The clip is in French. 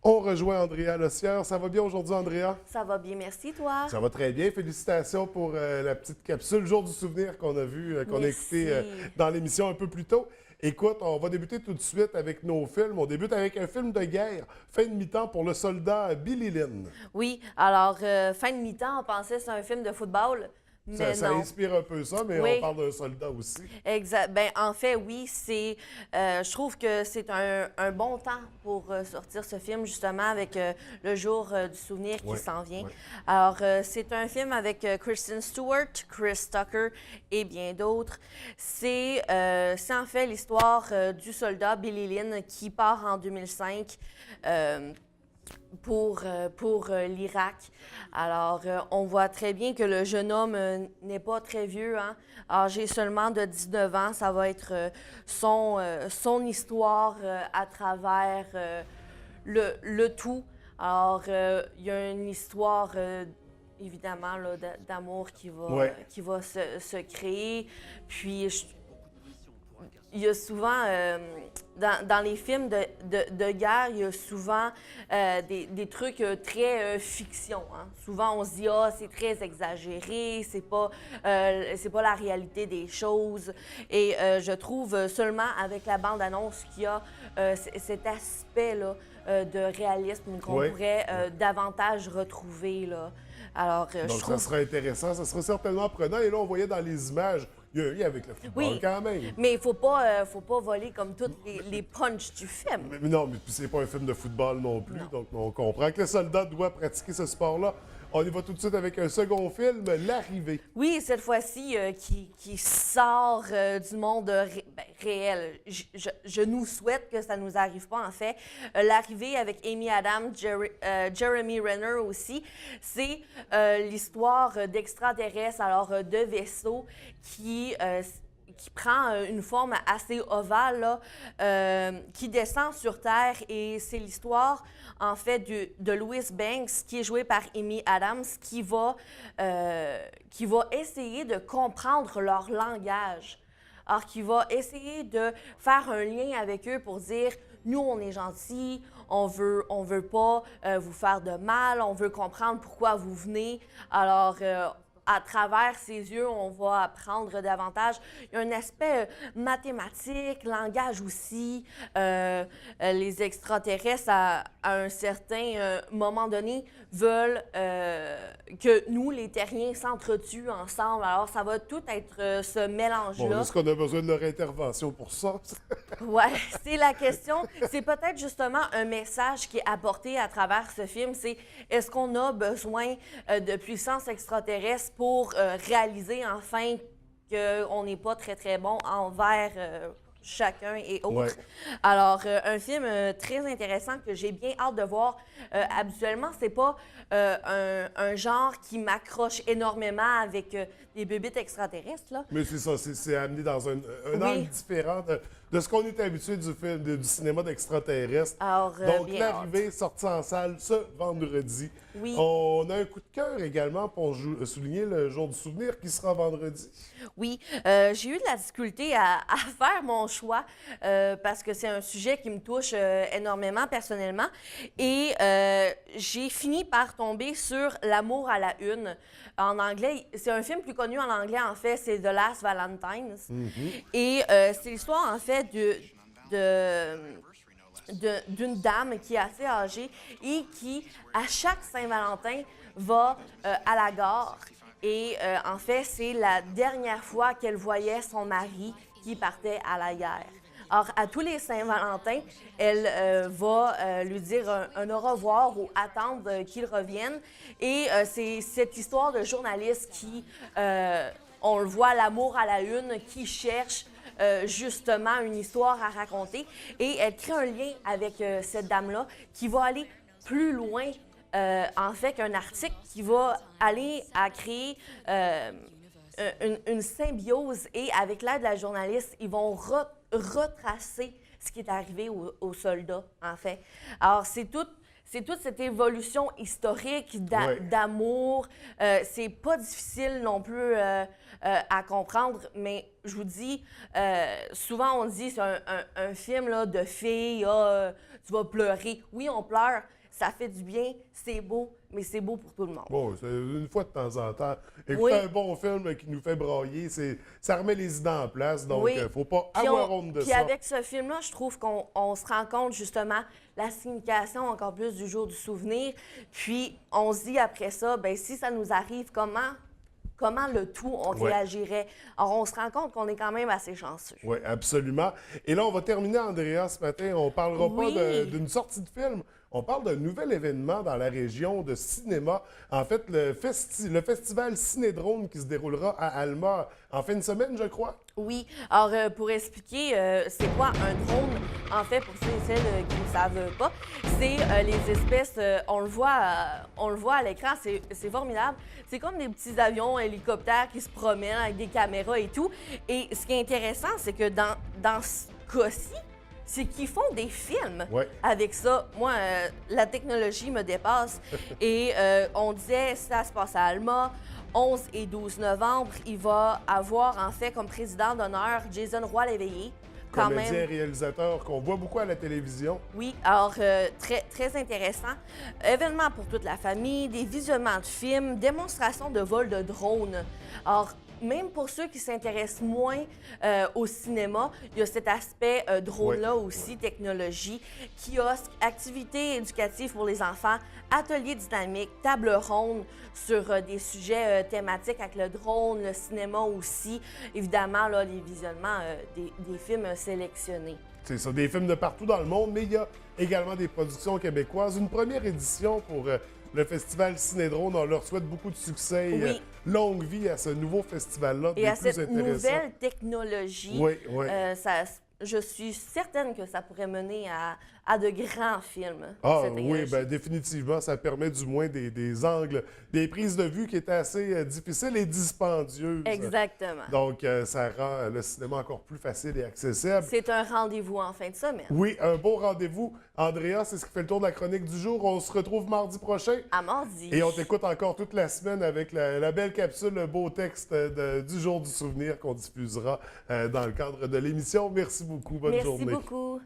On rejoint Andrea Lossière. Ça va bien aujourd'hui, Andrea? Ça va bien, merci, toi. Ça va très bien. Félicitations pour la petite capsule Jour du souvenir qu'on a vu, qu'on a écouté dans l'émission un peu plus tôt. Écoute, on va débuter tout de suite avec nos films. On débute avec un film de guerre, Fin de mi-temps pour le soldat Billy Lynn. Oui, alors, Fin de mi-temps, on pensait que c'est un film de football, mais Ça non. inspire un peu ça, mais Oui. on parle d'un soldat aussi. Exact. Ben, en fait, oui, je trouve que c'est un bon temps pour sortir ce film, justement, avec le jour du souvenir qui s'en vient. Ouais. Alors, c'est un film avec Kristen Stewart, Chris Tucker et bien d'autres. C'est en fait l'histoire du soldat Billy Lynn qui part en 2005 pour l'Irak. Alors, on voit très bien que le jeune homme n'est pas très vieux, hein? Âgé seulement de 19 ans. Ça va être son histoire à travers le tout. Alors, il y a une histoire, évidemment, là, d'amour qui va se créer. Puis, il y a souvent, dans les films de guerre, il y a souvent des trucs très fiction. Hein. Souvent, on se dit, ah, c'est très exagéré, c'est pas la réalité des choses. Et je trouve seulement avec la bande-annonce qu'il y a cet aspect-là de réalisme qu'on pourrait davantage retrouver, là. Alors, Donc, je trouve... ça serait intéressant, ça serait certainement prenant. Et là, on voyait dans les images, il y a un lien avec le football quand même. Mais il faut pas voler comme toutes les punchs du film. Mais non, mais puis c'est pas un film de football non plus, donc on comprend que le soldat doit pratiquer ce sport-là. On y va tout de suite avec un second film, L'Arrivée. Oui, cette fois-ci, qui sort du monde réel. Je nous souhaite que ça nous arrive pas, en fait. L'arrivée avec Amy Adams, Jeremy Renner aussi, c'est l'histoire d'extraterrestres, alors de vaisseaux qui prend une forme assez ovale, là, qui descend sur Terre. Et c'est l'histoire, en fait, de Louis Banks, qui est joué par Amy Adams, qui va essayer de comprendre leur langage. Alors, qui va essayer de faire un lien avec eux pour dire, nous, on est gentils, on veut pas vous faire de mal, on veut comprendre pourquoi vous venez. Alors, à travers ses yeux, on va apprendre davantage. Il y a un aspect mathématique, langage aussi. Les extraterrestres, à un certain moment donné, veulent que nous, les terriens, s'entretuent ensemble. Alors, ça va tout être ce mélange-là. Bon, est-ce qu'on a besoin de leur intervention pour ça? Oui, c'est la question. C'est peut-être justement un message qui est apporté à travers ce film. C'est est-ce qu'on a besoin de puissance extraterrestre pour réaliser enfin qu'on n'est pas très, très bon envers chacun et autres. Ouais. Alors, un film très intéressant que j'ai bien hâte de voir. Habituellement, c'est pas un genre qui m'accroche énormément avec des bébites extraterrestres, là. Mais c'est ça, c'est amené dans un angle différent de ce qu'on est habitué du film, du cinéma d'extraterrestres. Alors, Donc, bien L'Arrivée, sortie en salle ce vendredi. Oui. On a un coup de cœur également pour souligner le jour du souvenir qui sera vendredi. Oui, j'ai eu de la difficulté à faire mon choix parce que c'est un sujet qui me touche énormément personnellement. Et j'ai fini par tomber sur L'amour à la une. En anglais, c'est un film plus connu en anglais, en fait, c'est The Last Valentines. Et c'est l'histoire, en fait, d'une dame qui est assez âgée et qui, à chaque Saint-Valentin, va à la gare. Et en fait, c'est la dernière fois qu'elle voyait son mari qui partait à la guerre. Alors, à tous les Saint-Valentin, elle va lui dire un au revoir ou attendre qu'il revienne. Et c'est cette histoire de journaliste qui, on le voit, l'amour à la une, qui cherche justement une histoire à raconter. Et elle crée un lien avec cette dame-là qui va aller plus loin, en fait, qu'un article qui va aller à créer une symbiose. Et avec l'aide de la journaliste, ils vont retracer ce qui est arrivé aux soldats, en fait. Alors, c'est toute cette évolution historique d'amour. C'est pas difficile non plus à comprendre, mais je vous dis, souvent on dit c'est un film là, de filles, tu vas pleurer. Oui, on pleure, ça fait du bien, c'est beau, mais c'est beau pour tout le monde. Bon, c'est une fois de temps en temps. Écouter Oui. un bon film qui nous fait brailler, ça remet les idées en place, donc Oui. faut pas Puis avoir honte de puis ça. avec ce film-là, je trouve qu'on se rend compte justement la signification encore plus du jour du souvenir. Puis on se dit après ça, ben si ça nous arrive, comment le tout on Ouais. réagirait? Alors on se rend compte qu'on est quand même assez chanceux. Oui, absolument. Et là, on va terminer, Andrea, ce matin. On ne parlera Oui. pas d'une sortie de film. On parle d'un nouvel événement dans la région de cinéma. En fait, le festival Cinédrome qui se déroulera à Alma en fin de semaine, je crois. Oui. Alors, pour expliquer, c'est quoi un drone? En fait, pour ceux et celles qui ne savent pas, c'est les espèces, on le voit à l'écran, c'est formidable. C'est comme des petits avions, hélicoptères qui se promènent avec des caméras et tout. Et ce qui est intéressant, c'est que dans ce cas-ci, c'est qu'ils font des films Ouais. avec ça. Moi, la technologie me dépasse. Et on disait, ça se passe à Alma, 11 et 12 novembre. Il va avoir, en fait, comme président d'honneur, Jason Roy-Léveillé. Quand Comédien et même. réalisateur qu'on voit beaucoup à la télévision. Oui, alors très, très intéressant. Événement pour toute la famille, des visionnements de films, démonstration de vol de drone. Alors, même pour ceux qui s'intéressent moins au cinéma, il y a cet aspect drone-là aussi, technologie, kiosque, activités éducatives pour les enfants, ateliers dynamiques, table ronde sur des sujets thématiques avec le drone, le cinéma aussi, évidemment, là, les visionnements des films sélectionnés. C'est ça, des films de partout dans le monde, mais il y a également des productions québécoises. Une première édition pour le festival Cinédrome. On leur souhaite beaucoup de succès et Oui. longue vie à ce nouveau festival-là, Et des à plus cette intéressants. nouvelle technologie, Oui, oui. je suis certaine que ça pourrait mener à de grands films. Ah cette oui, technologie. ben, définitivement, ça permet du moins des angles, des prises de vue qui étaient assez difficiles et dispendieuses. Exactement. Donc, ça rend le cinéma encore plus facile et accessible. C'est un rendez-vous en fin de semaine. Oui, un beau rendez-vous. Andrea, c'est ce qui fait le tour de la chronique du jour. On se retrouve mardi prochain. À mardi. Et on t'écoute encore toute la semaine avec la belle capsule, le beau texte du jour du souvenir qu'on diffusera dans le cadre de l'émission. Merci beaucoup. Bonne Merci journée. beaucoup.